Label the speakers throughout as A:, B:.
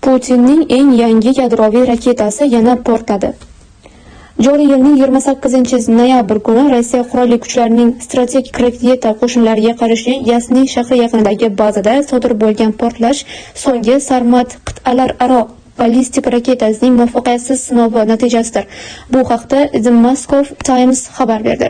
A: Putinning eng yangi yadroviy raketasi yana portladi. Joriy yilning 28-noyabr kuni Rossiya qurolli kuchlarining strategik raketa qo'shinlariga qarshi Yasni shahri yaqinidagi bazada sodir bo'lgan portlash so'nggi Sarmat qit'alararo ballistik raketasining muvaffaqiyatsiz sinovi natijasidir. Bu haqda The Moscow Times xabar berdi.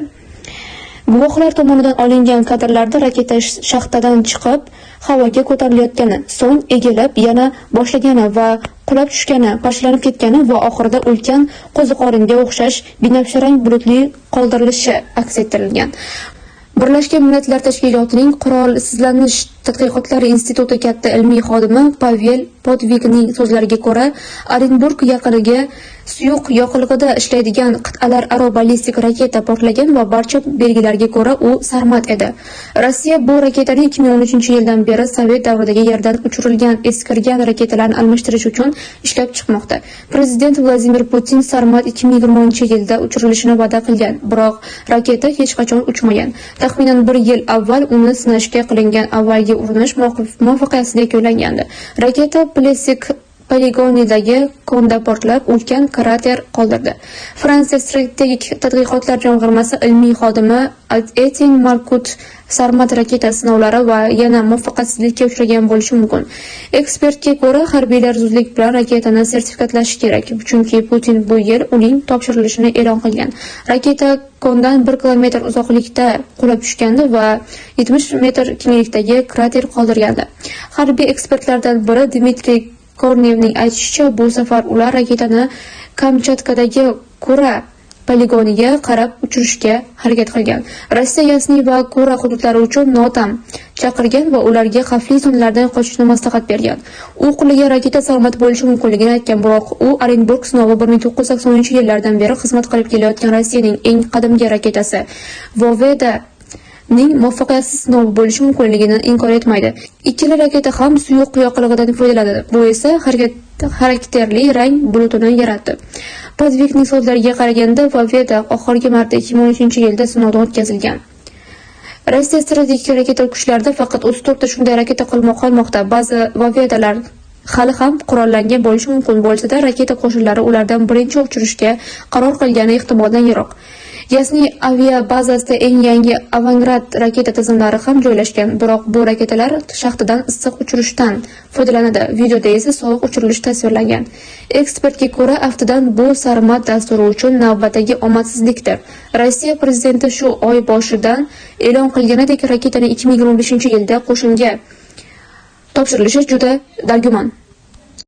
A: Guvohlar tomonidan olingan kadrlarda raketa shaxtadan chiqib, havoga ko'tarilayotgani, so'ng egilib, yana boshlagani va qulab tushgani, parchalanib ketgani va oxirida ulkan qo'ziqoringa o'xshash binafsharang bulutli qoldirilishi aks ettirilgan. Birlashgan Millatlar Tashkilotining Qurolsizlanish tadqiqotlari instituti katta ilmiy xodimi Pavel Podvikning so'zlariga ko'ra, Orenburg yaqiniga suyuq yoqilg'ida ishlaydigan qit'alararo ballistik raketa portlagan va barcha belgilarga ko'ra u Sarmat edi. Rossiya bu raketani 2013-yildan beri Sovet davridagi yerdan uchirilgan eskirgan raketalarni almashtirish uchun ishlab chiqmoqda. Prezident Vladimir Putin Sarmat 2020-yilda uchirilishini va'da qilgan, biroq raketa hech qachon uchmagan. Taxminan 1 yil avval uni sinashga qilingan avvalgi urinish muvaffaqiyatsiz yakunlangandi. Raketa Plesik poligonidagi konda portlab, ulkan krater qoldirdi. Fransiya strategik tadqiqotlar jamg'armasi ilmiy xodimi Etienne Markut Sarmat raketa sinovlari va yana muvaffaqiyatsizlikka uchragan bo'lishi mumkin. Ekspertga ko'ra, harbiylar zudlik bilan raketani sertifikatlashi kerak, chunki Putin bu yil uning topshirilishini e'lon qilgan. Raketa kondan 1 kilometr uzoqlikda qulab tushgandi va 70 metr kenglikdagi krater qoldirgandi. Harbiy ekspertlardan biri Dmitriy Kornevning aytishicha, bu safar ular raketani Kamchatkadagi Kura poligoniga qarab uchirishga harakat qilgan. Rossiya Yasni va Kura hududlari uchun notam chaqirgan va ularga xavfli zonalardan qochishni maslahat bergan. U qurilgan raketa Sarmat bo'lishi mumkinligini aytgan, biroq u Orenburg sinovi 1980-yillardan beri xizmat qilib kelayotgan Rossiyaning eng qadimgi raketasi Voveda ning muvaffaqiyatsiz sinovi bo'lishi mumkinligini inkor etmaydi. Ikkala raketa ham suyuq yoqilg'idan foydalanadi. Bu esa xarakterli rang bulutini yaratdi. Podvikning so'zlariga qaraganda, Voveda oxirgi marta 2013-yilda sinovdan o'tkazilgan. Rossiya strategik raketa kuchlarida faqat 34 ta shunday raketa qolmoqda. Ba'zi Vovedalar hali ham qurollangan bo'lishi mumkin bo'lsa-da, raketa qo'shinlari ulardan birinchi uchirishga qaror qilgani ehtimoldan yiroq. Yasni avia bazasida eng yangi Avangard raketa tizimlari ham joylashgan, biroq bu raketalar shaxtadan issiq uchirishdan foydalanadi. Videoda esa sovuq uchirilish tasvirlangan. Ekspertga ko'ra, aftidan bu Sarmat dasturi uchun navbatdagi omadsizlikdir. Rossiya prezidenti shu oy boshidan e'lon qilganidek, raketaning 2025-yilda qo'shinga topshirilishi juda dargumon.